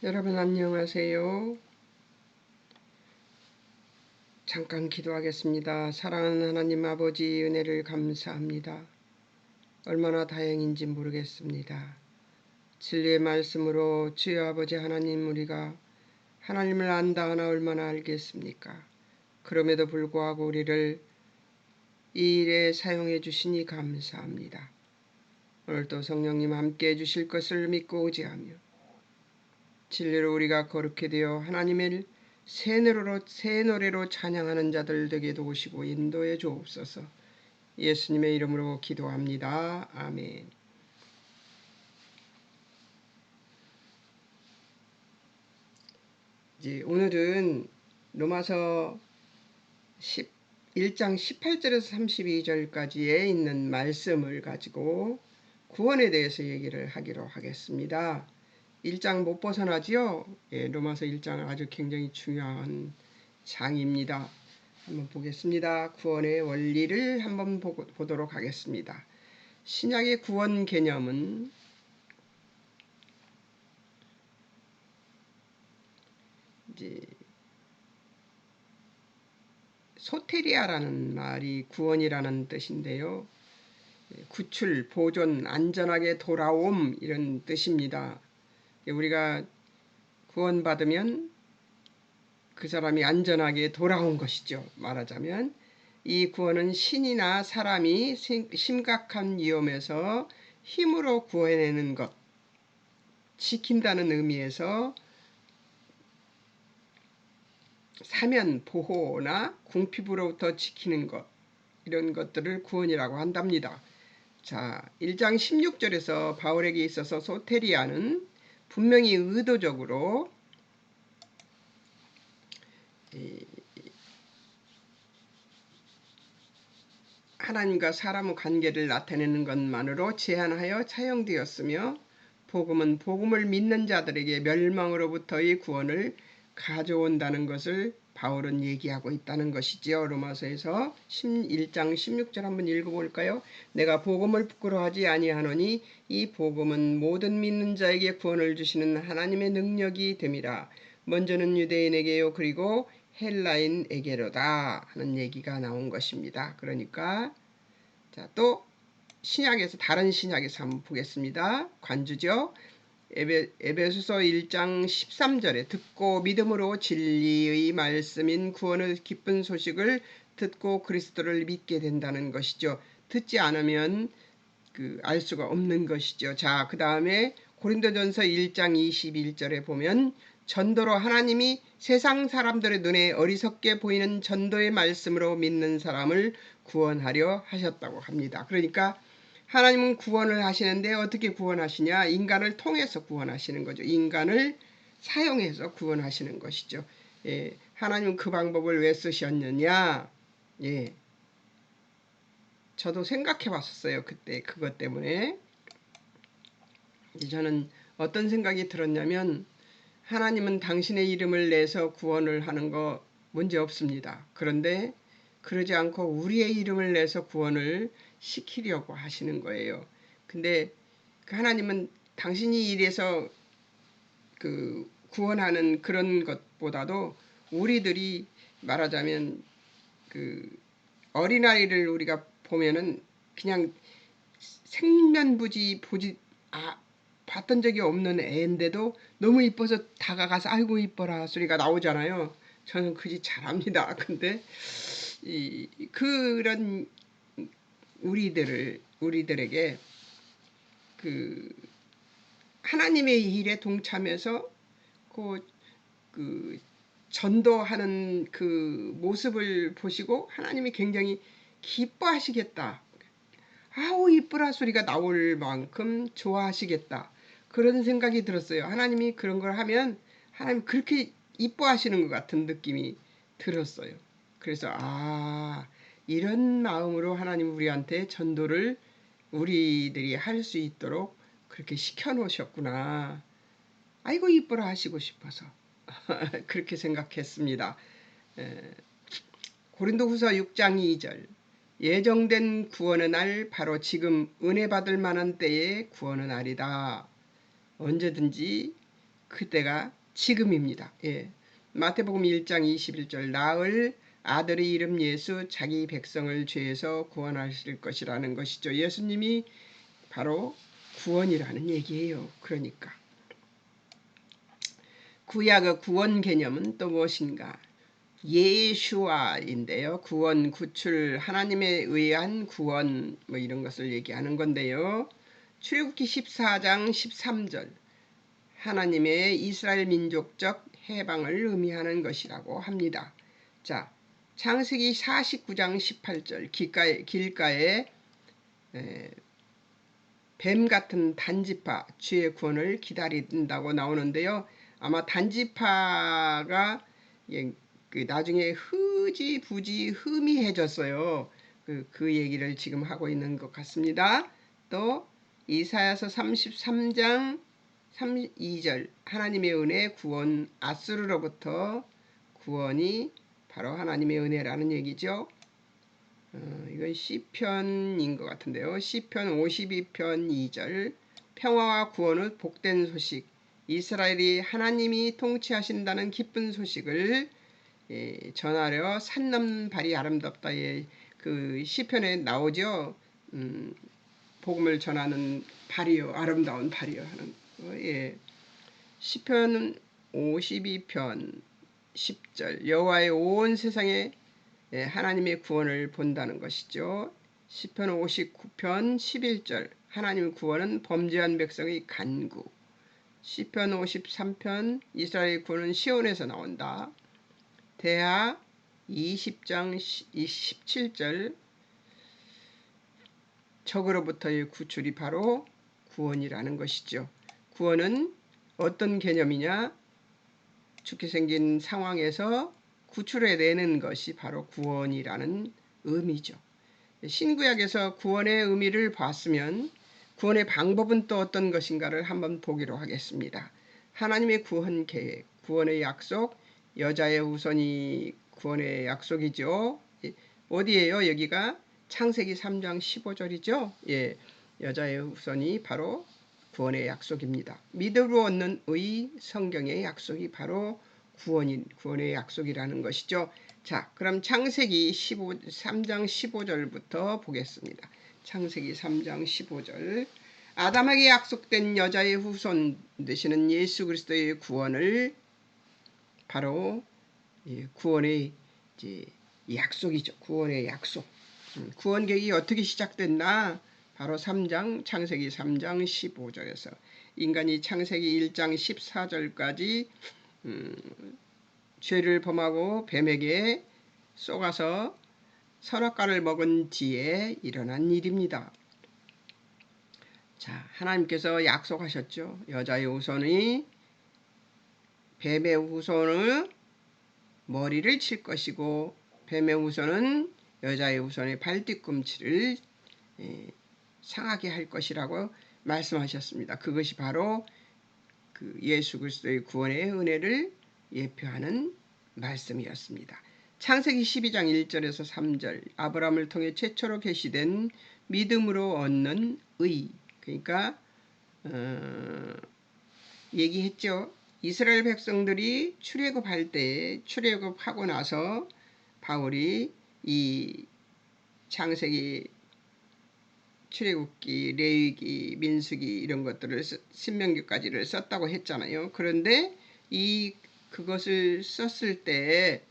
여러분 안녕하세요. 잠깐 기도하겠습니다. 사랑하는 하나님 아버지 은혜를 감사합니다. 얼마나 다행인지 모르겠습니다. 진리의 말씀으로 주여 아버지 하나님 우리가 하나님을 안다 하나 얼마나 알겠습니까? 그럼에도 불구하고 우리를 이 일에 사용해 주시니 감사합니다. 오늘도 성령님 함께 해 주실 것을 믿고 의지하며 진리로 우리가 거룩해 되어 하나님을 새 노래로 찬양하는 자들 되게 도우시고 인도해 주옵소서. 예수님의 이름으로 기도합니다. 아멘. 이제 오늘은 로마서 1장 18절에서 32절까지에 있는 말씀을 가지고 구원에 대해서 얘기를 하기로 하겠습니다. 1장 못 벗어나지요? 로마서 1장은 아주 굉장히 중요한 장입니다. 한번 보겠습니다. 구원의 원리를 한번 보도록 하겠습니다. 신약의 구원 개념은 이제 소테리아라는 말이 구원이라는 뜻인데요. 구출, 보존, 안전하게 돌아옴 이런 뜻입니다. 우리가 구원받으면 그 사람이 안전하게 돌아온 것이죠. 말하자면 이 구원은 신이나 사람이 심각한 위험에서 힘으로 구해내는 것, 지킨다는 의미에서 사면, 보호나 궁핍으로부터 지키는 것, 이런 것들을 구원이라고 한답니다. 자, 1장 16절에서 바울에게 있어서 소테리아는 분명히 의도적으로 하나님과 사람의 관계를 나타내는 것만으로 제한하여 사용되었으며 복음은 복음을 믿는 자들에게 멸망으로부터의 구원을 가져온다는 것을 바울은 얘기하고 있다는 것이지요. 로마서에서 1장 16절 한번 읽어볼까요? 내가 복음을 부끄러워하지 아니하노니 이 복음은 모든 믿는 자에게 구원을 주시는 하나님의 능력이 됨이라. 먼저는 유대인에게요 그리고 헬라인에게로다 하는 얘기가 나온 것입니다. 그러니까 자, 또 신약에서 다른 신약에서 한번 보겠습니다. 관주죠. 에베소서 1장 13절에 듣고 믿음으로 진리의 말씀인 구원의 기쁜 소식을 듣고 그리스도를 믿게 된다는 것이죠. 듣지 않으면 알 수가 없는 것이죠. 자, 그 다음에 고린도전서 1장 21절에 보면 전도로 하나님이 세상 사람들의 눈에 어리석게 보이는 전도의 말씀으로 믿는 사람을 구원하려 하셨다고 합니다. 그러니까 하나님은 구원을 하시는데 어떻게 구원하시냐? 인간을 통해서 구원하시는 거죠. 인간을 사용해서 구원하시는 것이죠. 하나님은 그 방법을 왜 쓰셨느냐? 저도 생각해 봤었어요. 그때 그것 때문에. 저는 어떤 생각이 들었냐면 하나님은 당신의 이름을 내서 구원을 하는 거 문제 없습니다. 그런데 그러지 않고 우리의 이름을 내서 구원을 시키려고 하시는 거예요. 근데 하나님은 당신이 이래서 구원하는 그런 것보다도 우리들이 말하자면 어린아이를 우리가 보면은 그냥 생면부지 봤던 적이 없는 애인데도 너무 이뻐서 다가가서 아이고 이뻐라 소리가 나오잖아요. 저는 그 짓 잘합니다. 근데 그런 우리들에게 하나님의 일에 동참해서 전도하는 그 모습을 보시고 하나님이 굉장히 기뻐하시겠다. 아우 이쁘라 소리가 나올 만큼 좋아하시겠다. 그런 생각이 들었어요. 하나님이 그런 걸 하면 하나님 그렇게 이뻐하시는 것 같은 느낌이 들었어요. 그래서 이런 마음으로 하나님 우리한테 전도를 우리들이 할 수 있도록 그렇게 시켜놓으셨구나. 아이고 이뻐라 하시고 싶어서 그렇게 생각했습니다. 고린도후서 6장 2절 예정된 구원의 날 바로 지금 은혜 받을 만한 때에 구원의 날이다. 언제든지 그때가 지금입니다. 예. 마태복음 1장 21절 나을 아들의 이름 예수 자기 백성을 죄에서 구원하실 것이라는 것이죠. 예수님이 바로 구원이라는 얘기예요. 그러니까 구약의 구원 개념은 또 무엇인가? 예슈아인데요. 구원, 구출, 하나님에 의한 구원 뭐 이런 것을 얘기하는 건데요. 출애굽기 14장 13절 하나님의 이스라엘 민족적 해방을 의미하는 것이라고 합니다. 자, 창세기 49장 18절 길가에 뱀 같은 단지파 주의 구원을 기다린다고 나오는데요. 아마 단지파가 나중에 흐지부지 흐미해졌어요. 그 얘기를 지금 하고 있는 것 같습니다. 또 이사야서 33장 2절 하나님의 은혜 구원 아수르로부터 구원이 바로 하나님의 은혜라는 얘기죠. 이건 시편인 것 같은데요. 시편 52편 2절 평화와 구원의 복된 소식 이스라엘이 하나님이 통치하신다는 기쁜 소식을 전하려 산 넘는 발이 아름답다. 그 시편에 나오죠. 복음을 전하는 발이요 아름다운 발이요 하는 예. 시편 52편 10절 여호와의 온 세상에 하나님의 구원을 본다는 것이죠. 시편 59편 11절 하나님의 구원은 범죄한 백성의 간구. 시편 53편 이스라엘 구원은 시온에서 나온다. 대하 20장 17절 적으로부터의 구출이 바로 구원이라는 것이죠. 구원은 어떤 개념이냐? 죽게 생긴 상황에서 구출해내는 것이 바로 구원이라는 의미죠. 신구약에서 구원의 의미를 봤으면 구원의 방법은 또 어떤 것인가를 한번 보기로 하겠습니다. 하나님의 구원 계획, 구원의 약속, 여자의 후손이 구원의 약속이죠. 어디예요? 여기가 창세기 3장 15절이죠. 예, 여자의 후손이 바로 구원의 약속입니다. 믿음으로 얻는 의 성경의 약속이 바로 구원의 약속이라는 것이죠. 자, 그럼 창세기 3장 15절부터 보겠습니다. 창세기 3장 15절 아담에게 약속된 여자의 후손 되시는 예수 그리스도의 구원을 바로 구원의 약속이죠. 구원의 약속. 구원 계획이 어떻게 시작됐나? 바로 창세기 3장 15절에서 인간이 창세기 1장 14절까지 죄를 범하고 뱀에게 속아서 선악과를 먹은 뒤에 일어난 일입니다. 자, 하나님께서 약속하셨죠. 여자의 후손이 뱀의 후손의 머리를 칠 것이고 뱀의 후손은 여자의 후손의 발뒤꿈치를 상하게 할 것이라고 말씀하셨습니다. 그것이 바로 그 예수 그리스도의 구원의 은혜를 예표하는 말씀이었습니다. 창세기 12장 1절에서 3절 아브라함을 통해 최초로 계시된 믿음으로 얻는 의 그러니까 얘기했죠. 이스라엘 백성들이 출애굽할 때 출애굽하고 나서 바울이 이 창세기 출애굽기, 레위기, 민수기 이런 것들을 신명기까지를 썼다고 했잖아요. 그런데 그것을 썼을 때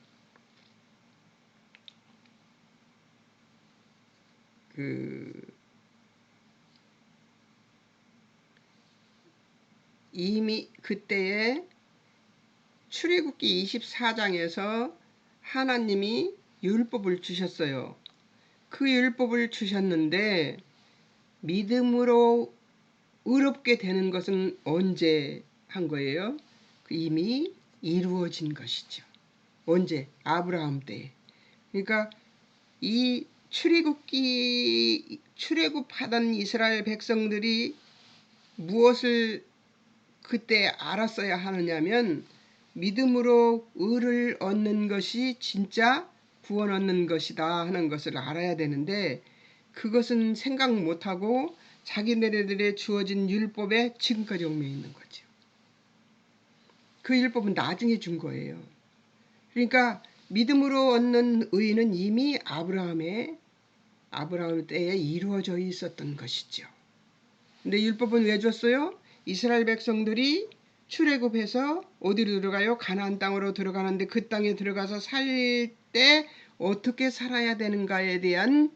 이미 그때에 출애굽기 24장에서 하나님이 율법을 주셨어요. 그 율법을 주셨는데 믿음으로 의롭게 되는 것은 언제 한 거예요? 이미 이루어진 것이죠. 언제? 아브라함 때. 그러니까 이 출애굽하던 이스라엘 백성들이 무엇을 그때 알았어야 하느냐면 믿음으로 의를 얻는 것이 진짜 구원 얻는 것이다 하는 것을 알아야 되는데 그것은 생각 못하고 자기네들의 주어진 율법에 지금까지 얽매여 있는 거죠. 그 율법은 나중에 준 거예요. 그러니까 믿음으로 얻는 의는 이미 아브라함 때에 이루어져 있었던 것이죠. 근데 율법은 왜 줬어요? 이스라엘 백성들이 출애굽해서 어디로 들어가요? 가나안 땅으로 들어가는데 그 땅에 들어가서 살 때 어떻게 살아야 되는가에 대한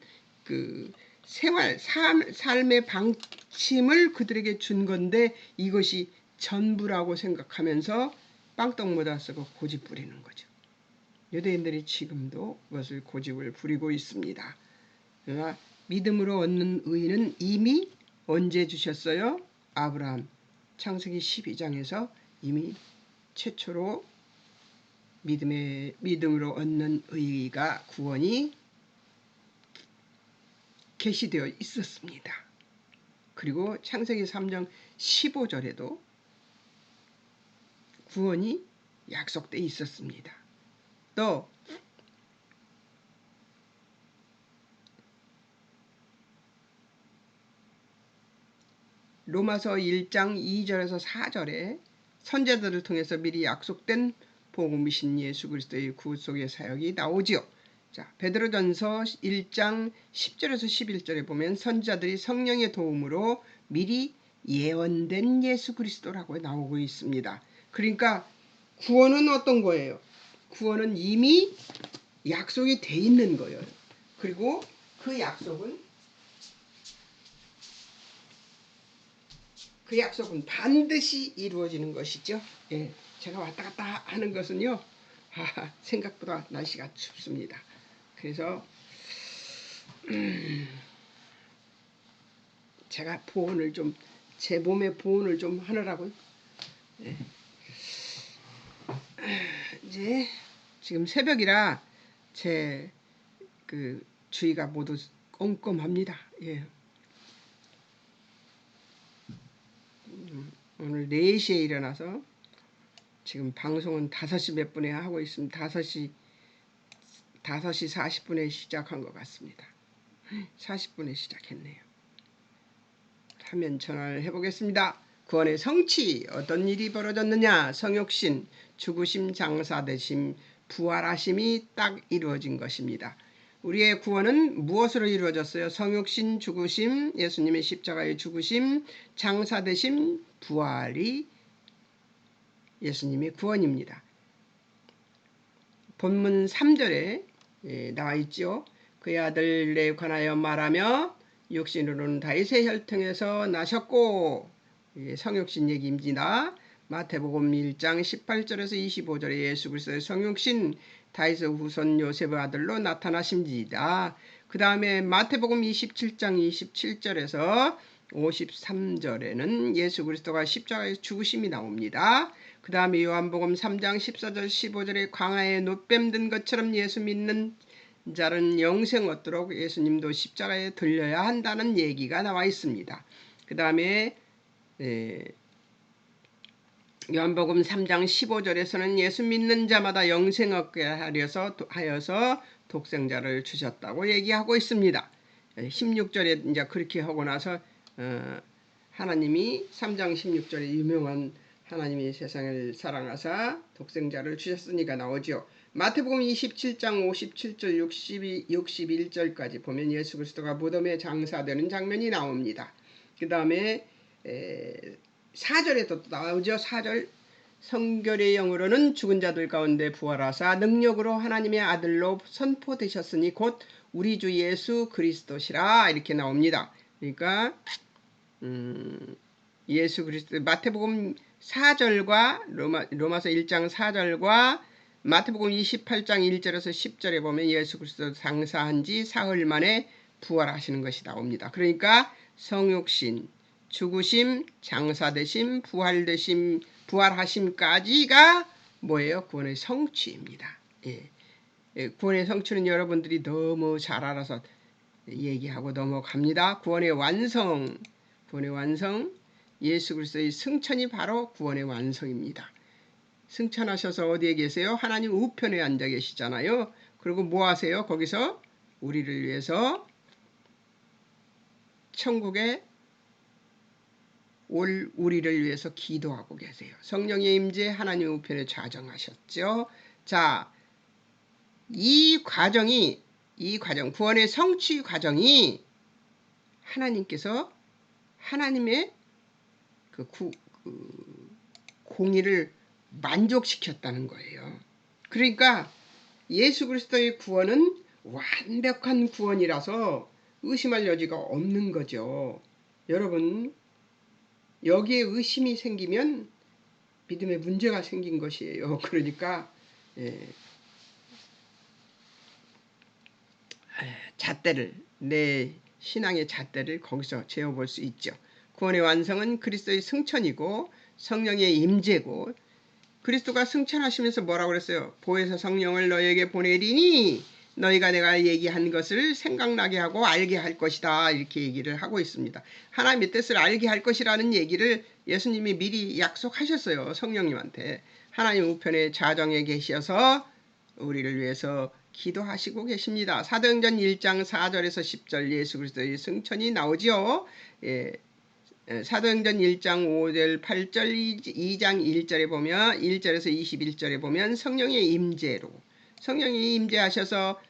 그 삶의 방침을 그들에게 준 건데 이것이 전부라고 생각하면서 빵떡 모자 쓰고 고집 부리는 거죠. 유대인들이 지금도 그것을 고집을 부리고 있습니다. 그러나 믿음으로 얻는 의는 이미 언제 주셨어요? 아브라함 창세기 12장에서 이미 최초로 믿음으로 얻는 의가 구원이 계시되어 있었습니다. 그리고 창세기 3장 15절에도 구원이 약속되어 있었습니다. 또 로마서 1장 2절에서 4절에 선제들을 통해서 미리 약속된 복음이신 예수 그리스도의 구속의 사역이 나오지요. 자, 베드로전서 1장 10절에서 11절에 보면 선지자들이 성령의 도움으로 미리 예언된 예수 그리스도라고 나오고 있습니다. 그러니까 구원은 어떤 거예요? 구원은 이미 약속이 돼 있는 거예요. 그리고 그 약속은 반드시 이루어지는 것이죠. 예, 제가 왔다 갔다 하는 것은요, 생각보다 날씨가 춥습니다. 그래서 제가 보온을 좀, 제 몸의 보온을 좀 하느라고. 예. 이제 지금 새벽이라 제 그 주위가 모두 꼼꼼합니다. 예. 오늘 4시에 일어나서 지금 방송은 5시 몇 분에 하고 있습니다. 5시 40분에 시작한 것 같습니다. 40분에 시작했네요. 화면 전화를 해보겠습니다. 구원의 성취, 어떤 일이 벌어졌느냐? 성육신, 죽으심, 장사되심, 부활하심이 딱 이루어진 것입니다. 우리의 구원은 무엇으로 이루어졌어요? 성육신, 죽으심, 예수님의 십자가의 죽으심, 장사되심, 부활이 예수님의 구원입니다. 본문 3절에 나와 있죠. 그의 아들에 관하여 말하며 육신으로는 다윗의 혈통에서 나셨고, 성육신 얘기입니다. 마태복음 1장 18절에서 25절에 예수 그리스도의 성육신 다윗의 후손 요셉의 아들로 나타나심이다. 그 다음에 마태복음 27장 27절에서 53절에는 예수 그리스도가 십자가에 죽으심이 나옵니다. 그 다음에 요한복음 3장 14절 15절에 광야에 노뱀 든 것처럼 예수 믿는 자는 영생 얻도록 예수님도 십자가에 들려야 한다는 얘기가 나와 있습니다. 그 다음에 요한복음 3장 15절에서는 예수 믿는 자마다 영생 얻게 하여서 독생자를 주셨다고 얘기하고 있습니다. 16절에 이제 그렇게 하고 나서 하나님이 3장 16절에 유명한 하나님이 세상을 사랑하사 독생자를 주셨으니까 나오죠. 마태복음 27장 57절 61절까지 보면 예수 그리스도가 무덤에 장사되는 장면이 나옵니다. 그 다음에 4절에 또 나오죠. 4절 성결의 영으로는 죽은 자들 가운데 부활하사 능력으로 하나님의 아들로 선포되셨으니 곧 우리 주 예수 그리스도시라 이렇게 나옵니다. 그러니까 예수 그리스도 마태복음 4절과 로마서 1장 4절과 마태복음 28장 1절에서 10절에 보면 예수 그리스도 장사한 지 사흘 만에 부활하시는 것이 나옵니다. 그러니까 성육신, 죽으심, 장사되심, 부활하심까지가 뭐예요? 구원의 성취입니다. 구원의 성취는 여러분들이 너무 잘 알아서 얘기하고 넘어갑니다. 구원의 완성, 예수 그리스도의 승천이 바로 구원의 완성입니다. 승천하셔서 어디에 계세요? 하나님 우편에 앉아 계시잖아요. 그리고 뭐 하세요? 거기서 우리를 위해서 천국에 우리를 위해서 기도하고 계세요. 성령의 임재 하나님 우편에 좌정하셨죠. 자, 이 과정, 구원의 성취 과정이 하나님께서 하나님의 그 공의를 만족시켰다는 거예요. 그러니까 예수 그리스도의 구원은 완벽한 구원이라서 의심할 여지가 없는 거죠. 여러분, 여기에 의심이 생기면 믿음에 문제가 생긴 것이에요. 그러니까 잣대를, 내 신앙의 잣대를 거기서 재어볼 수 있죠. 구원의 완성은 그리스도의 승천이고 성령의 임재고, 그리스도가 승천하시면서 뭐라고 그랬어요? 보혜사 성령을 너에게 보내리니 너희가 내가 얘기한 것을 생각나게 하고 알게 할 것이다, 이렇게 얘기를 하고 있습니다. 하나님의 뜻을 알게 할 것이라는 얘기를 예수님이 미리 약속하셨어요. 성령님한테. 하나님 우편에 좌정에 계셔서 우리를 위해서 기도하시고 계십니다. 사도행전 1장 4절에서 10절 예수 그리스도의 승천이 나오지요. 사도행전 1장 5절 8절 2장 1절에 보면 1절에서 21절에 보면 성령의 임재로, 성령이 임재하셔서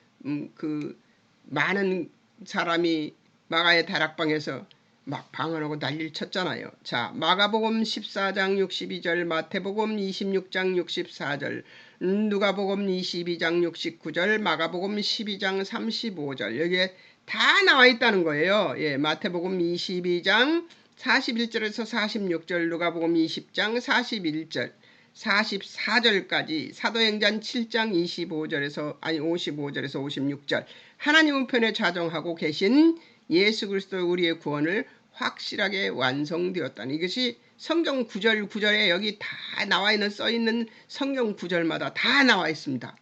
그 많은 사람이 마가의 다락방에서 막 방언하고 난리를 쳤잖아요. 자, 마가복음 14장 62절, 마태복음 26장 64절, 누가복음 22장 69절, 마가복음 12장 35절, 여기에 다 나와 있다는 거예요. 마태복음 22장 41절에서 46절, 누가복음 20장 41절, 44절까지, 사도행전 7장 55절에서 56절, 하나님 우편에 좌정하고 계신 예수 그리스도 우리의 구원을 확실하게 완성되었다는, 이것이 성경 구절 구절에 여기 다 나와 있는, 써 있는 성경 구절마다 다 나와 있습니다.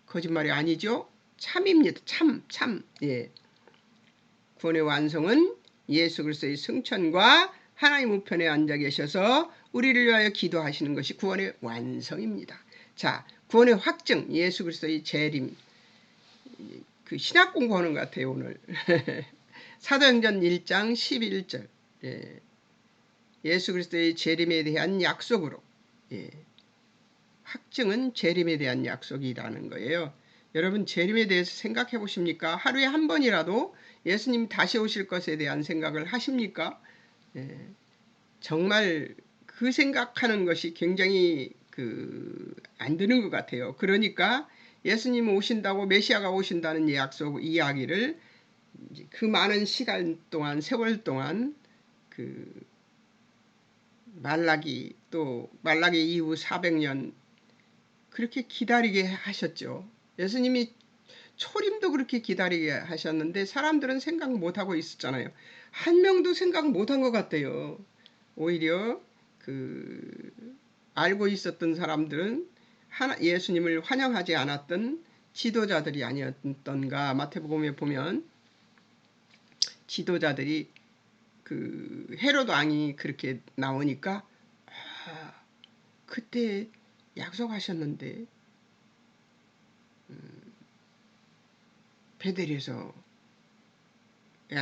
거짓말이 아니죠? 참입니다. 참. 구원의 완성은 예수 그리스도의 승천과 하나님 우편에 앉아 계셔서 우리를 위하여 기도하시는 것이 구원의 완성입니다. 자, 구원의 확증, 예수 그리스도의 재림. 그 신학 공부하는 것 같아요, 오늘. 사도행전 1장 11절. 예수 그리스도의 재림에 대한 약속으로. 확증은 재림에 대한 약속이라는 거예요. 여러분, 재림에 대해서 생각해 보십니까? 하루에 한 번이라도 예수님 다시 오실 것에 대한 생각을 하십니까? 정말 그 생각하는 것이 굉장히 안 되는 것 같아요. 그러니까 예수님 오신다고, 메시아가 오신다는 약속 이야기를 그 많은 시간 동안, 세월 동안 말라기, 또 말라기 이후 400년 그렇게 기다리게 하셨죠. 예수님이 초림도 그렇게 기다리게 하셨는데 사람들은 생각 못하고 있었잖아요. 한 명도 생각 못한 것 같아요. 오히려 알고 있었던 사람들은 예수님을 환영하지 않았던 지도자들이 아니었던가. 마태복음에 보면 지도자들이 헤롯 왕이 그렇게 나오니까 그때 약속하셨는데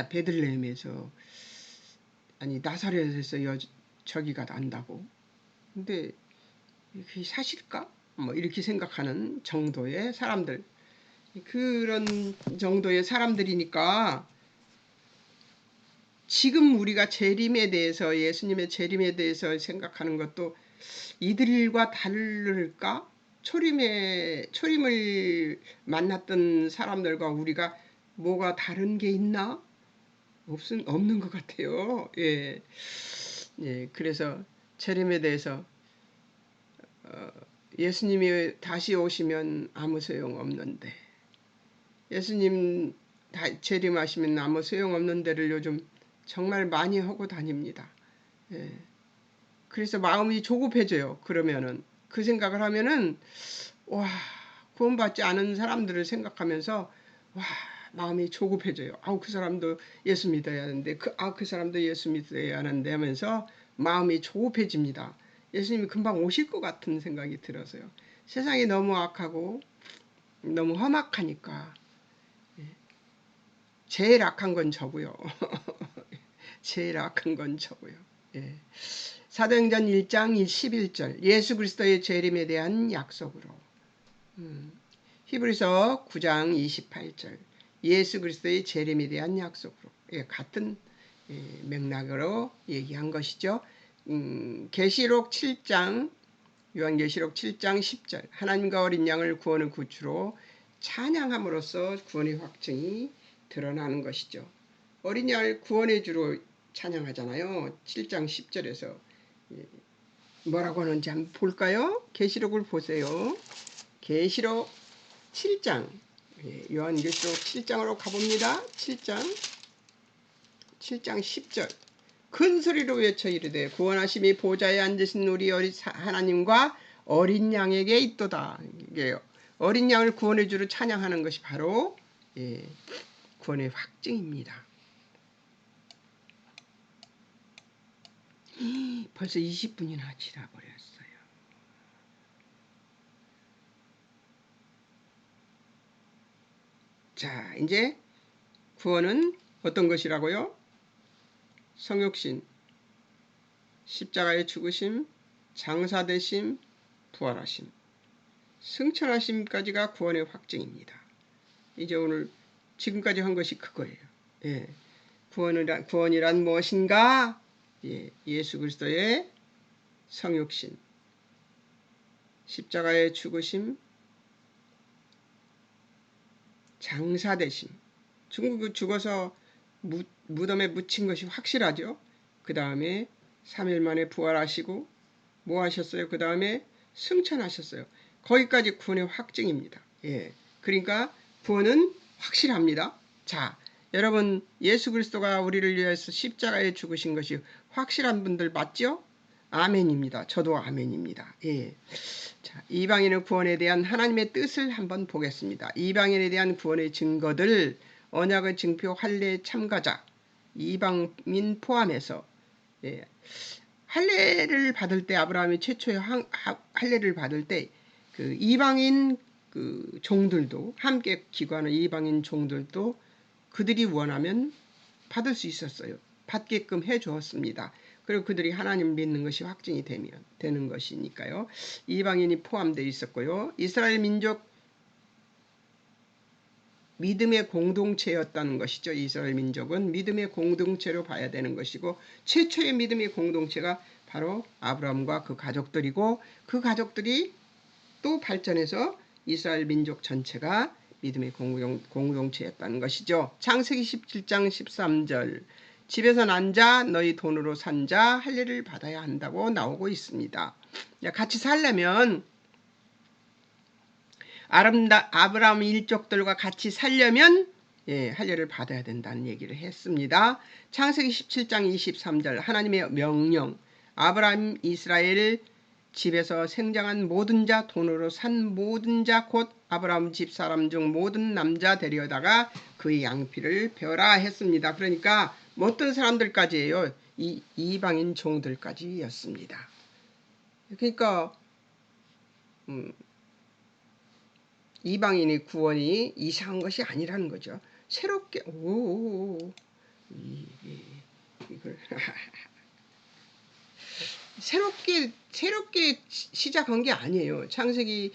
베들레헴에서 아니 나사렛에서 저기가 난다고. 근데 이게 사실까? 뭐 이렇게 생각하는 정도의 사람들, 그런 정도의 사람들이니까 지금 우리가 재림에 대해서, 예수님의 재림에 대해서 생각하는 것도 이들과 다를까? 초림을 만났던 사람들과 우리가 뭐가 다른 게 있나? 없는 것 같아요. 그래서 재림에 대해서 예수님이 다시 오시면 아무 소용 없는데, 예수님 재림하시면 아무 소용 없는 데를 요즘 정말 많이 하고 다닙니다. 그래서 마음이 조급해져요. 그러면은 그 생각을 하면은 구원받지 않은 사람들을 생각하면서 마음이 조급해져요. 그 사람도 예수 믿어야 하는데, 그 사람도 예수 믿어야 하는데 하면서 마음이 조급해집니다. 예수님이 금방 오실 것 같은 생각이 들어서요. 세상이 너무 악하고 너무 험악하니까. 제일 악한 건 저고요. 제일 악한 건 저고요. 예. 사도행전 1장 11절 예수 그리스도의 재림에 대한 약속으로. 히브리서 9장 28절 예수 그리스도의 재림에 대한 약속으로. 예, 같은 맥락으로 얘기한 것이죠. 계시록 7장 요한계시록 7장 10절 하나님과 어린 양을 구원의 구주로 찬양함으로써 구원의 확증이 드러나는 것이죠. 어린 양을 구원의 주로 찬양하잖아요. 7장 10절에서 뭐라고 하는지 한번 볼까요? 계시록을 보세요. 계시록 7장 요한계시록 7장으로 가봅니다. 7장 10절 큰 소리로 외쳐 이르되 구원하심이 보좌에 앉으신 우리 하나님과 어린 양에게 있도다. 이게요. 어린 양을 구원의 주로 찬양하는 것이 바로 구원의 확증입니다. 벌써 20분이나 지나버렸어요. 자, 이제 구원은 어떤 것이라고요? 성육신, 십자가의 죽으심, 장사되심, 부활하심, 승천하심까지가 구원의 확증입니다. 이제 오늘 지금까지 한 것이 그거예요. 예. 구원이란 무엇인가? 예수 그리스도의 성육신, 십자가의 죽으심, 장사되심, 죽어서 무덤에 묻힌 것이 확실하죠. 그 다음에 3일 만에 부활하시고 뭐 하셨어요? 그 다음에 승천하셨어요. 거기까지 구원의 확증입니다. 예. 그러니까 구원은 확실합니다. 자, 여러분 예수 그리스도가 우리를 위해서 십자가에 죽으신 것이 확실한 분들 맞죠? 아멘입니다. 저도 아멘입니다. 예. 자, 이방인의 구원에 대한 하나님의 뜻을 한번 보겠습니다. 이방인에 대한 구원의 증거들 언약의 증표 할례 참가자 이방인 포함해서 할례를 받을 때 아브라함이 최초의 할례를 받을 때 그 이방인 그 종들도 함께 기거하는 이방인 종들도 그들이 원하면 받을 수 있었어요. 받게끔 해 주었습니다. 그리고 그들이 하나님 믿는 것이 확증이 되는 것이니까요. 이방인이 포함되어 있었고요. 이스라엘 민족 믿음의 공동체였다는 것이죠. 이스라엘 민족은 믿음의 공동체로 봐야 되는 것이고 최초의 믿음의 공동체가 바로 아브라함과 그 가족들이고 그 가족들이 또 발전해서 이스라엘 민족 전체가 믿음의 공동체였다는 것이죠. 창세기 17장 13절 집에서 난 자 너희 돈으로 산 자 할례를 받아야 한다고 나오고 있습니다. 같이 살려면 아브라함 일족들과 같이 살려면 할례를 받아야 된다는 얘기를 했습니다. 창세기 17장 23절 하나님의 명령 아브라함 이스라엘 집에서 생장한 모든 자 돈으로 산 모든 자 곧 아브라함 집 사람 중 모든 남자 데려다가 그의 양피를 베어라 했습니다. 그러니까 어떤 사람들까지예요? 이방인 종들까지였습니다. 그러니까 이방인의 구원이 이상한 것이 아니라는 거죠. 새롭게 이걸 새롭게 시작한 게 아니에요. 창세기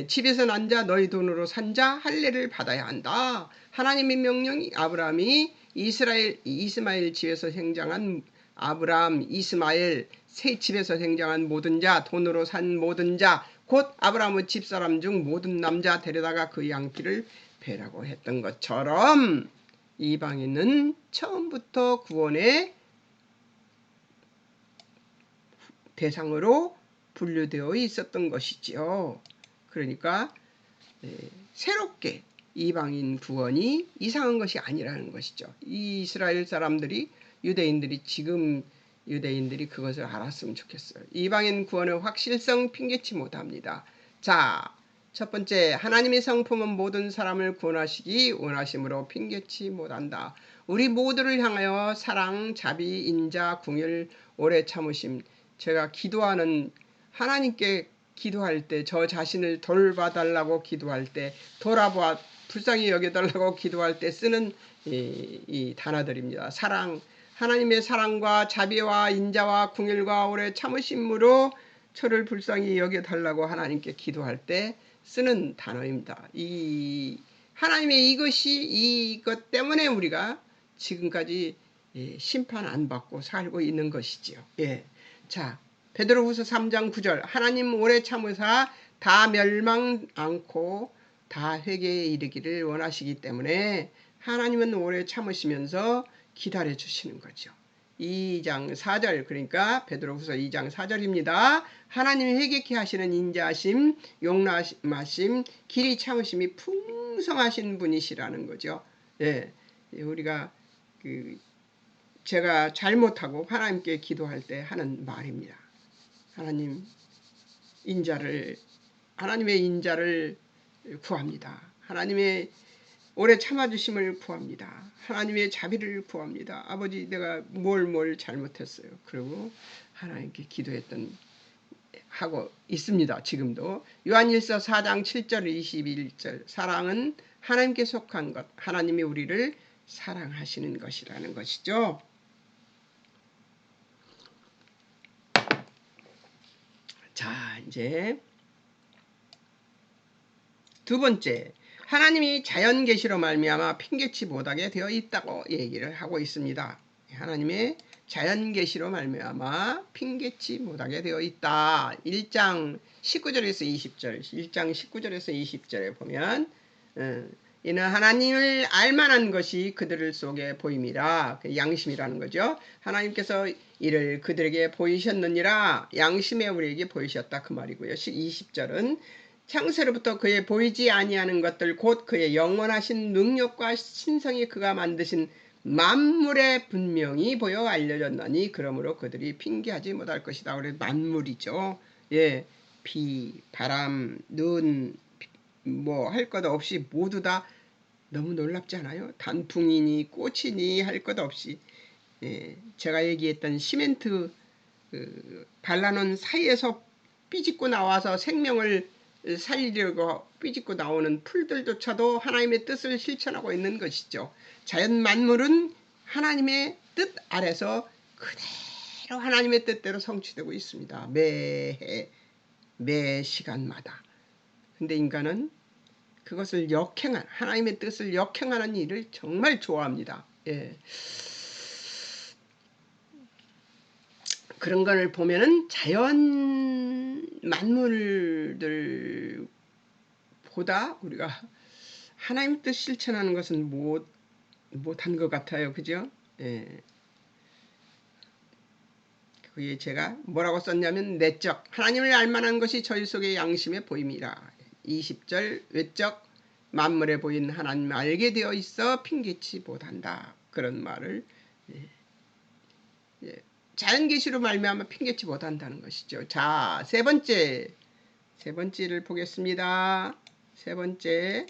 집에서 난 자 너희 돈으로 산 자 할례를 받아야 한다. 하나님의 명령이 아브라함이 이스마엘 집에서 생장한 아브라함 이스마엘 새 집에서 생장한 모든 자 돈으로 산 모든 자 곧 아브라함의 집사람 중 모든 남자 데려다가 그 양피를 베라고 했던 것처럼 이방인은 처음부터 구원의 대상으로 분류되어 있었던 것이지요. 그러니까 새롭게 이방인 구원이 이상한 것이 아니라는 것이죠. 이스라엘 사람들이 지금 유대인들이 그것을 알았으면 좋겠어요. 이방인 구원의 확실성 핑계치 못합니다. 자, 첫 번째 하나님의 성품은 모든 사람을 구원하시기 원하심으로 핑계치 못한다. 우리 모두를 향하여 사랑, 자비, 인자, 긍휼, 오래 참으심 제가 기도하는 하나님께 기도할 때 저 자신을 돌봐달라고 기도할 때 불쌍히 여겨달라고 기도할 때 쓰는 이 단어들입니다. 사랑, 하나님의 사랑과 자비와 인자와 궁일과 오래 참으심으로 저를 불쌍히 여겨달라고 하나님께 기도할 때 쓰는 단어입니다. 이 하나님의 이것 때문에 우리가 지금까지 심판 안 받고 살고 있는 것이지요. 예. 자, 베드로후서 3장 9절 하나님 오래 참으사 다 멸망 않고 다 회개에 이르기를 원하시기 때문에 하나님은 오래 참으시면서 기다려 주시는 거죠. 2장 4절 그러니까 베드로후서 2장 4절입니다. 하나님이 회개케 하시는 인자하심, 용납하심, 길이 참으심이 풍성하신 분이시라는 거죠. 예, 우리가 제가 잘못하고 하나님께 기도할 때 하는 말입니다. 하나님의 인자를 구합니다. 하나님의 오래 참아주심을 구합니다. 하나님의 자비를 구합니다. 아버지 내가 뭘 잘못했어요. 그리고 하나님께 기도했던 하고 있습니다. 지금도 요한일서 4장 7절 21절 사랑은 하나님께 속한 것 하나님이 우리를 사랑하시는 것이라는 것이죠. 자 이제 두 번째 하나님이 자연 계시로 말미암아 핑계치 못하게 되어 있다고 얘기를 하고 있습니다. 하나님의 자연 계시로 말미암아 핑계치 못하게 되어 있다. 1장 19절에서 20절 1장 19절에서 20절에 보면 이는 하나님을 알만한 것이 그들 속에 보임이라. 양심이라는 거죠. 하나님께서 이를 그들에게 보이셨느니라. 양심에 우리에게 보이셨다 그 말이고요. 20절은 창세로부터 그의 보이지 아니하는 것들 곧 그의 영원하신 능력과 신성이 그가 만드신 만물에 분명히 보여 알려졌나니 그러므로 그들이 핑계하지 못할 것이다. 우리 만물이죠. 예, 비, 바람, 눈 뭐 할 것 없이 모두 다 너무 놀랍지 않아요? 단풍이니 꽃이니 할 것 없이 제가 얘기했던 시멘트 발라놓은 사이에서 삐짓고 나와서 생명을 살리려고 삐짓고 나오는 풀들조차도 하나님의 뜻을 실천하고 있는 것이죠. 자연 만물은 하나님의 뜻 아래서 그대로 하나님의 뜻대로 성취되고 있습니다. 매 시간마다. 근데 인간은 그것을 하나님의 뜻을 역행하는 일을 정말 좋아합니다. 예. 그런 걸 보면은 자연 만물들보다 우리가 하나님 뜻 실천하는 것은 못한 것 같아요. 그죠? 예. 그게 제가 뭐라고 썼냐면 내적 하나님을 알만한 것이 저희 속의 양심에 보임이라. 20절 외적 만물에 보인 하나님을 알게 되어 있어 핑계치 못한다. 그런 말을 자연 계시로 말미암아 핑계치 못한다는 것이죠. 자, 세 번째를 보겠습니다. 세 번째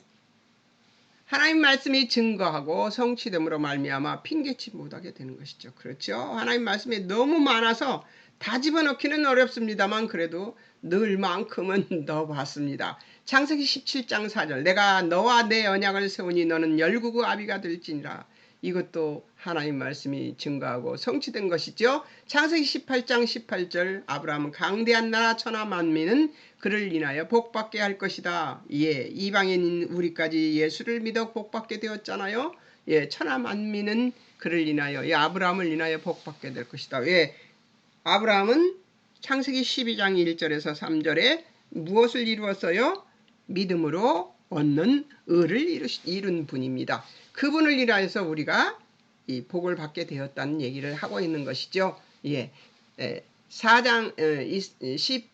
하나님 말씀이 증거하고 성취됨으로 말미암아 핑계치 못하게 되는 것이죠. 그렇죠? 하나님 말씀이 너무 많아서 다 집어넣기는 어렵습니다만 그래도 늘만큼은 넣어봤습니다. 창세기 17장 4절 내가 너와 내 언약을 세우니 너는 열국의 아비가 될지니라. 이것도 하나님 말씀이 증거하고 성취된 것이죠. 창세기 18장 18절 아브라함은 강대한 나라 천하 만민은 그를 인하여 복받게 할 것이다. 예, 이방인인 우리까지 예수를 믿어 복받게 되었잖아요. 예, 천하 만민은 그를 인하여 아브라함을 인하여 복받게 될 것이다. 왜? 아브라함은 창세기 12장 1절에서 3절에 무엇을 이루었어요? 믿음으로 얻는 의를 이룬 분입니다. 그분을 인하여서 우리가 이 복을 받게 되었다는 얘기를 하고 있는 것이죠. 예, 4장 10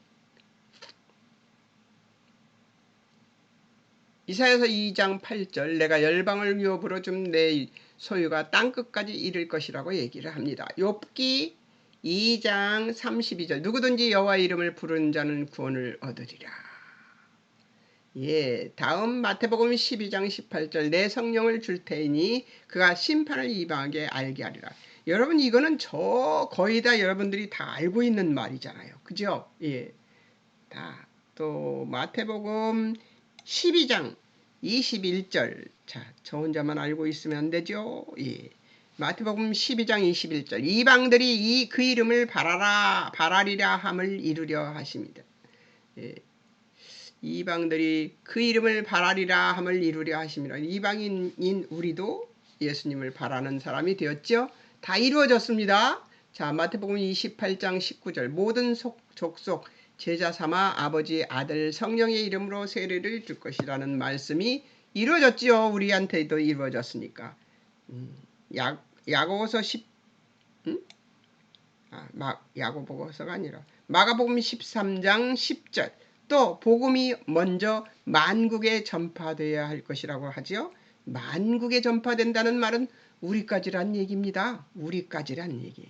이사야서 2장 8절 내가 열방을 유업으로 좀 내 소유가 땅끝까지 이를 것이라고 얘기를 합니다. 욥기 2장 32절 누구든지 여호와 이름을 부르는 자는 구원을 얻으리라. 예, 다음 마태복음 12장 18절 내 성령을 줄 테니 그가 심판을 이방하게 알게 하리라. 여러분 이거는 거의 다 여러분들이 다 알고 있는 말이잖아요. 그죠? 예, 또 마태복음 12장 21절 자, 저 혼자만 알고 있으면 안 되죠. 예, 마태복음 12장 21절 이방들이 그 이름을 바라리라 함을 이루려 하십니다. 예. 이방들이 그 이름을 바라리라 함을 이루려 하십니다. 이방인인 우리도 예수님을 바라는 사람이 되었죠. 다 이루어졌습니다. 자, 마태복음 28장 19절 모든 족속 제자 삼아 아버지 아들 성령의 이름으로 세례를 줄 것이라는 말씀이 이루어졌지요. 우리한테도 이루어졌으니까. 야고보서 10 야고보서가 아니라 마가복음 13장 10절 또 복음이 먼저 만국에 전파되어야 할 것이라고 하죠. 만국에 전파된다는 말은 우리까지란 얘기입니다. 우리까지란 얘기.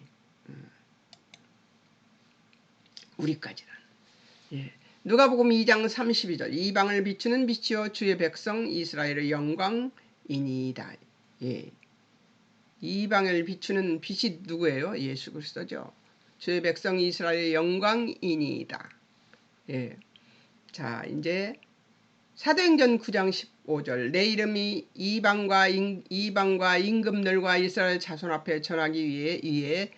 우리까지란. 예. 누가복음 2장 32절 이방을 비추는 빛이요 주의 백성 이스라엘의 영광이니이다. 예. 이방을 비추는 빛이 누구예요? 예수 그리스도죠. 주의 백성 이스라엘의 영광이니이다. 예. 자, 이제 사도행전 9장 15절 내 이름이 이방과 임금들과 이스라엘 자손 앞에 전하기 위해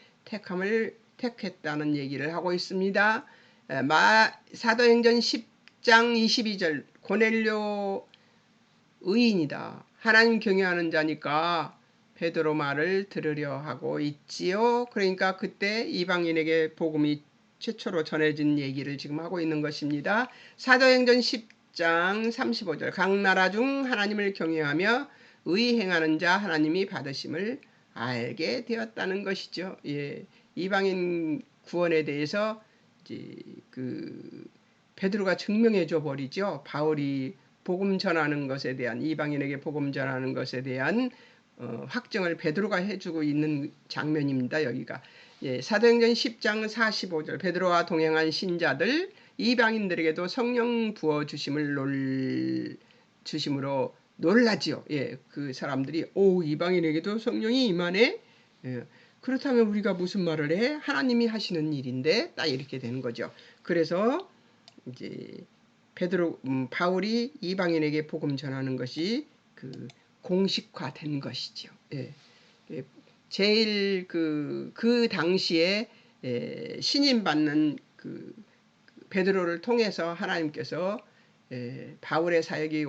택했다는 얘기를 하고 있습니다. 사도행전 10장 22절 고넬료 의인이다. 하나님 경외하는 자니까 베드로 말을 들으려 하고 있지요. 그러니까 그때 이방인에게 복음이 최초로 전해진 얘기를 지금 하고 있는 것입니다. 사도행전 10장 35절 각 나라 중 하나님을 경외하며 의행하는 자 하나님이 받으심을 알게 되었다는 것이죠. 예, 이방인 구원에 대해서 이제 베드로가 증명해 줘 버리죠. 바울이 복음 전하는 것에 대한 이방인에게 복음 전하는 것에 대한 확정을 베드로가 해주고 있는 장면입니다. 여기가. 예, 사도행전 10장 45절 베드로와 동행한 신자들 이방인들에게도 성령 부어 주심으로 놀라지요. 예, 그 사람들이 이방인에게도 성령이 임하네. 예, 그렇다면 우리가 무슨 말을 해? 하나님이 하시는 일인데 딱 이렇게 되는 거죠. 그래서 이제 바울이 이방인에게 복음 전하는 것이 공식화된 것이죠. 예. 제일 그 당시에 신임 받는 베드로를 통해서 하나님께서 바울의 사역이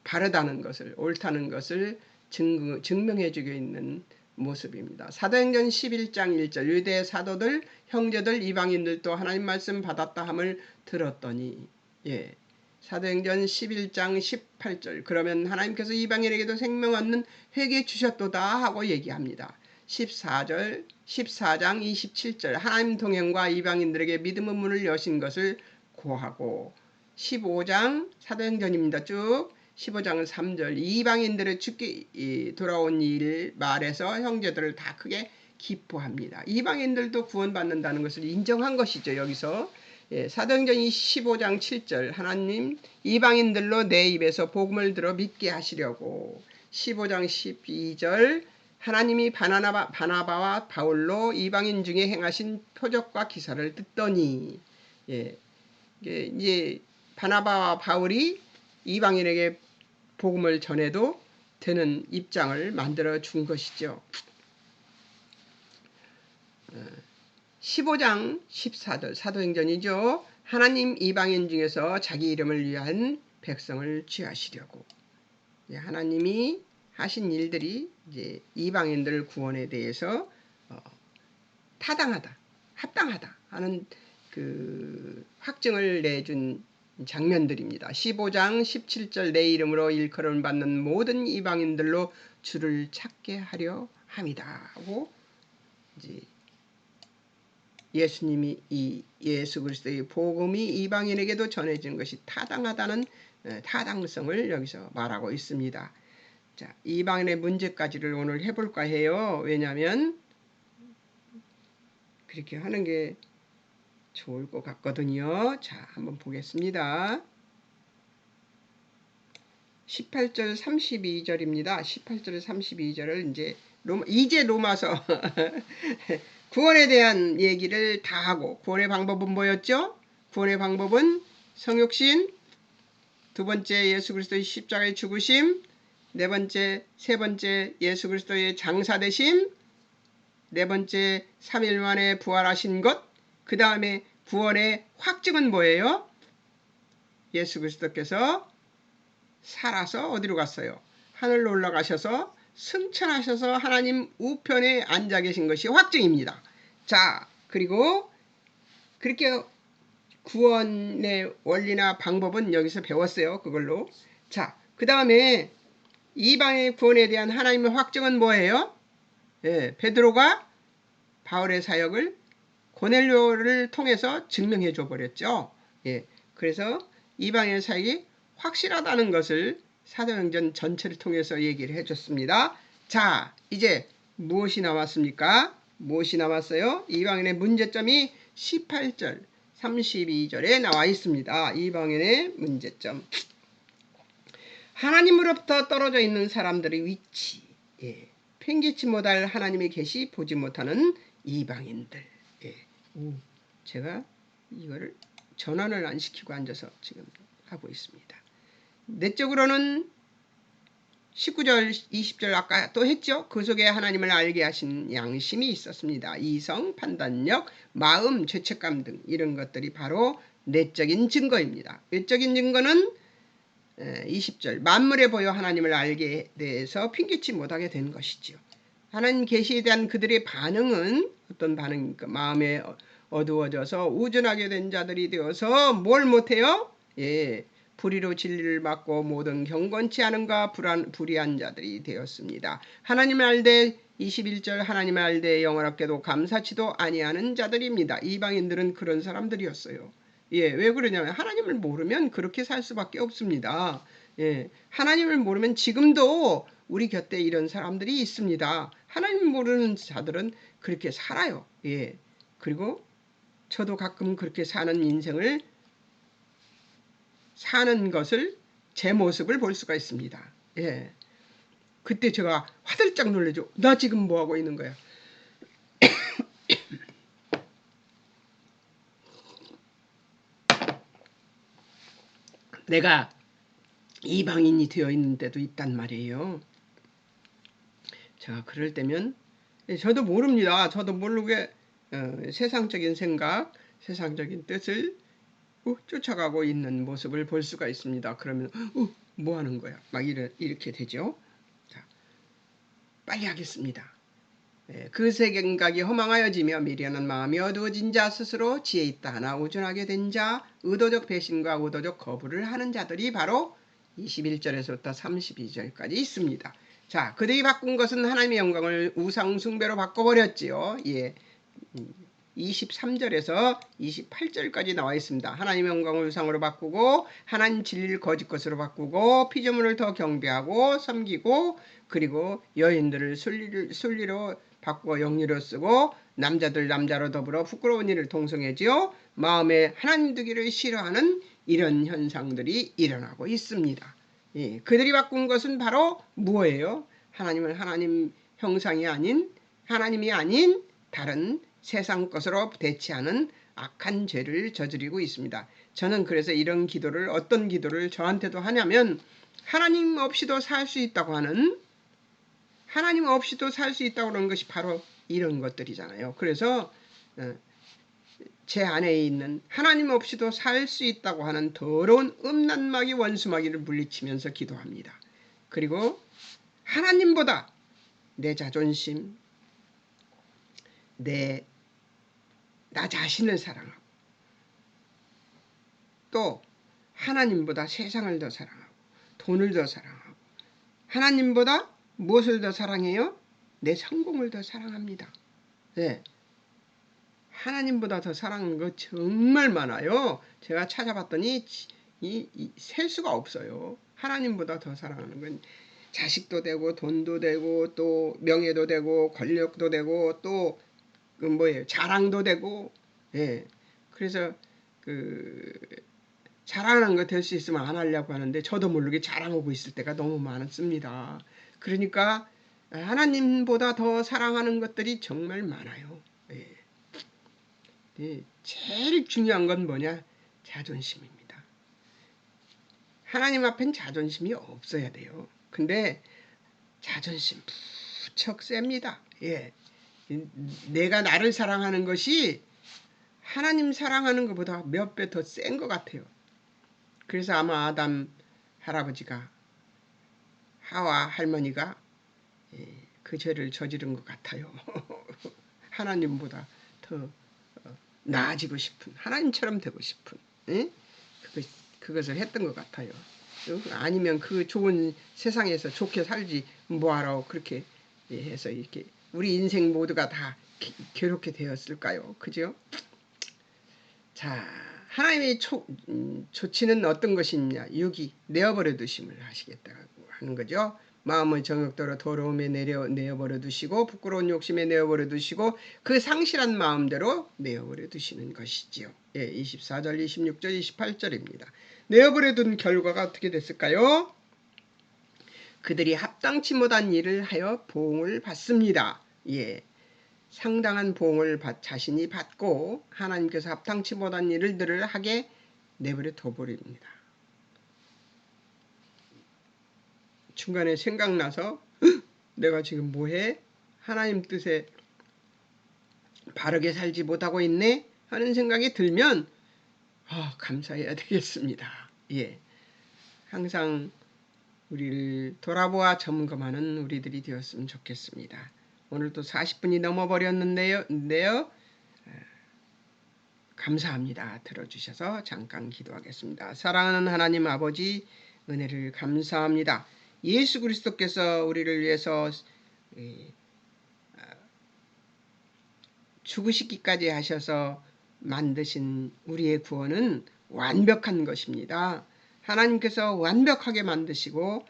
바르다는 것을 옳다는 것을 증명해 주고 있는 모습입니다. 사도행전 11장 1절 유대 사도들 형제들 이방인들도 하나님 말씀 받았다 함을 들었더니 예. 사도행전 11장 18절 그러면 하나님께서 이방인에게도 생명 얻는 회개 주셨도다 하고 얘기합니다. 14장 27절 하나님 동행과 이방인들에게 믿음의 문을 여신 것을 고하고 15장 사도행전입니다. 쭉 15장 3절 이방인들의 죽게 돌아온 일 말해서 형제들을 다 크게 기뻐합니다. 이방인들도 구원받는다는 것을 인정한 것이죠. 여기서 예, 사도행전 15장 7절 하나님 이방인들로 내 입에서 복음을 들어 믿게 하시려고 15장 12절 하나님이 바나바와 바울로 이방인 중에 행하신 표적과 기사를 듣더니 예, 이제 바나바와 바울이 이방인에게 복음을 전해도 되는 입장을 만들어 준 것이죠. 15장 14절 사도행전이죠. 하나님 이방인 중에서 자기 이름을 위한 백성을 취하시려고 하나님이 하신 일들이 이제 이방인들 구원에 대해서 타당하다, 합당하다 하는 확증을 내준 장면들입니다. 15장 17절 내 이름으로 일컬음 받는 모든 이방인들로 주를 찾게 하려 함이다 하고 이제 예수님이 예수 그리스도의 복음이 이방인에게도 전해진 것이 타당하다는 타당성을 여기서 말하고 있습니다. 자, 이방인의 문제까지를 오늘 해볼까 해요. 왜냐하면 그렇게 하는 게 좋을 것 같거든요. 자, 한번 보겠습니다. 18절 32절입니다. 18절 32절을 이제 로마서 구원에 대한 얘기를 다 하고 구원의 방법은 뭐였죠? 구원의 방법은 성육신, 두 번째 예수 그리스도의 십자가의 죽으심, 네 번째, 세 번째 예수 그리스도의 장사되심, 네 번째 3일 만에 부활하신 것, 그 다음에 구원의 확증은 뭐예요? 예수 그리스도께서 살아서 어디로 갔어요? 하늘로 올라가셔서 승천하셔서 하나님 우편에 앉아 계신 것이 확증입니다. 자, 그리고 그렇게 구원의 원리나 방법은 여기서 배웠어요. 그걸로. 자, 그 다음에 이방의 구원에 대한 하나님의 확증은 뭐예요? 예, 베드로가 바울의 사역을 고넬료를 통해서 증명해 줘 버렸죠. 예, 그래서 이방의 사역이 확실하다는 것을 사도행전 전체를 통해서 얘기를 해줬습니다. 자, 이제 무엇이 남았습니까? 무엇이 남았어요? 이방인의 문제점이 18절, 32절에 나와 있습니다. 이방인의 문제점. 하나님으로부터 떨어져 있는 사람들의 위치, 예, 팽개치 못할 하나님의 계시 보지 못하는 이방인들. 예. 제가 이거를 전환을 안 시키고 앉아서 지금 하고 있습니다. 내적으로는 19절, 20절 아까 또 했죠. 그 속에 하나님을 알게 하신 양심이 있었습니다. 이성, 판단력, 마음, 죄책감 등 이런 것들이 바로 내적인 증거입니다. 외적인 증거는 20절 만물에 보여 하나님을 알게 돼서 핑계치 못하게 된 것이지요. 하나님 계시에 대한 그들의 반응은 어떤 반응입니까? 마음에 어두워져서 우둔하게 된 자들이 되어서 뭘 못해요? 예, 불의로 진리를 막고 모든 경건치 않은가 불의한 자들이 되었습니다. 하나님을 알되 21절 하나님을 알되 영원하게도 감사치도 아니하는 자들입니다. 이방인들은 그런 사람들이었어요. 예, 왜 그러냐면 하나님을 모르면 그렇게 살 수밖에 없습니다. 예, 하나님을 모르면 지금도 우리 곁에 이런 사람들이 있습니다. 하나님 모르는 자들은 그렇게 살아요. 예, 그리고 저도 가끔 그렇게 사는 인생을 사는 것을 제 모습을 볼 수가 있습니다. 예, 그때 제가 화들짝 놀라죠. 나 지금 뭐 하고 있는 거야? 내가 이방인이 되어 있는 때도 있단 말이에요. 자, 그럴 때면 저도 모릅니다. 저도 모르게 세상적인 생각, 세상적인 뜻을 쫓아가고 있는 모습을 볼 수가 있습니다. 그러면 뭐 하는 거야? 막 이렇게 되죠. 자, 빨리 하겠습니다. 그 생각이 허망하여지며 미련한 마음이 어두워진 자 스스로 지혜 있다 하나 우둔하게 된 자, 의도적 배신과 의도적 거부를 하는 자들이 바로 21절에서부터 32절까지 있습니다. 자, 그들이 바꾼 것은 하나님의 영광을 우상 숭배로 바꿔버렸지요. 예, 23절에서 28절까지 나와 있습니다. 하나님의 영광을 우상으로 바꾸고 하나님 진리를 거짓 것으로 바꾸고 피조물을 더 경배하고 섬기고 그리고 여인들을 순리로 바꾸어 영리로 쓰고 남자들 남자로 더불어 부끄러운 일을 동성애지요. 마음에 하나님 두기를 싫어하는 이런 현상들이 일어나고 있습니다. 예, 그들이 바꾼 것은 바로 뭐예요? 하나님을 하나님 형상이 아닌 하나님이 아닌 다른 세상 것으로 대체하는 악한 죄를 저지르고 있습니다. 저는 그래서 이런 기도를 어떤 기도를 저한테도 하냐면 하나님 없이도 살 수 있다고 하는 하나님 없이도 살 수 있다고 하는 것이 바로 이런 것들이잖아요. 그래서 제 안에 있는 하나님 없이도 살 수 있다고 하는 더러운 음란마귀 원수마귀를 물리치면서 기도합니다. 그리고 하나님보다 내 자존심, 나 자신을 사랑하고 또 하나님보다 세상을 더 사랑하고 돈을 더 사랑하고 하나님보다 무엇을 더 사랑해요? 내 성공을 더 사랑합니다. 네. 하나님보다 더 사랑하는 거 정말 많아요. 제가 찾아봤더니 셀 수가 없어요. 하나님보다 더 사랑하는 건 자식도 되고 돈도 되고 또 명예도 되고 권력도 되고 또 뭐예요? 자랑도 되고. 예. 그래서 자랑하는 거 될 수 있으면 안 하려고 하는데 저도 모르게 자랑하고 있을 때가 너무 많습니다. 그러니까 하나님보다 더 사랑하는 것들이 정말 많아요. 예. 제일 중요한 건 뭐냐? 자존심입니다. 하나님 앞엔 자존심이 없어야 돼요. 근데 자존심 무척 셉니다. 예. 내가 나를 사랑하는 것이 하나님 사랑하는 것보다 몇 배 더 센 것 같아요. 그래서 아마 아담 할아버지가 하와 할머니가 그 죄를 저지른 것 같아요. 하나님보다 더 나아지고 싶은, 하나님처럼 되고 싶은, 예? 그것을 했던 것 같아요. 아니면 그 좋은 세상에서 좋게 살지 뭐하러 그렇게 해서 이렇게 우리 인생 모두가 다 괴롭게 되었을까요? 그죠? 자, 하나님의 조치는 어떤 것이냐? 유기, 내어버려 두심을 하시겠다고 하는 거죠. 마음의 정욕대로 더러움에 내어버려 두시고 부끄러운 욕심에 내어버려 두시고 그 상실한 마음대로 내어버려 두시는 것이지요. 예, 24절, 26절, 28절입니다. 내어버려 둔 결과가 어떻게 됐을까요? 그들이 합당치 못한 일을 하여 보응을 받습니다. 예, 상당한 보응을 자신이 받고 하나님께서 합당치 못한 일들을 하게 내버려 둬버립니다. 중간에 생각나서 내가 지금 뭐해? 하나님 뜻에 바르게 살지 못하고 있네? 하는 생각이 들면 감사해야 되겠습니다. 예, 항상 우리를 돌아보아 점검하는 우리들이 되었으면 좋겠습니다. 오늘도 40분이 넘어버렸는데요. 감사합니다. 들어주셔서 잠깐 기도하겠습니다. 사랑하는 하나님 아버지, 은혜를 감사합니다. 예수 그리스도께서 우리를 위해서 죽으시기까지 하셔서 만드신 우리의 구원은 완벽한 것입니다. 하나님께서 완벽하게 만드시고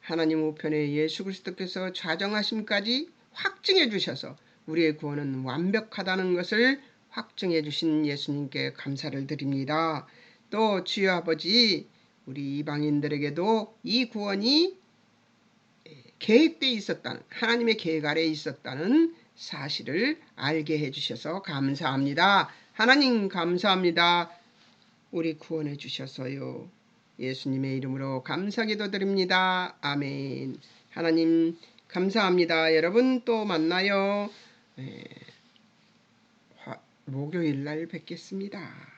하나님 우편에 예수 그리스도께서 좌정하심까지 확증해 주셔서 우리의 구원은 완벽하다는 것을 확증해 주신 예수님께 감사를 드립니다. 또 주여 아버지, 우리 이방인들에게도 이 구원이 계획되어 있었다는, 하나님의 계획 아래에 있었다는 사실을 알게 해주셔서 감사합니다. 하나님 감사합니다. 우리 구원해 주셔서요. 예수님의 이름으로 감사기도 드립니다. 아멘. 하나님 감사합니다. 여러분 또 만나요. 목요일 날 뵙겠습니다.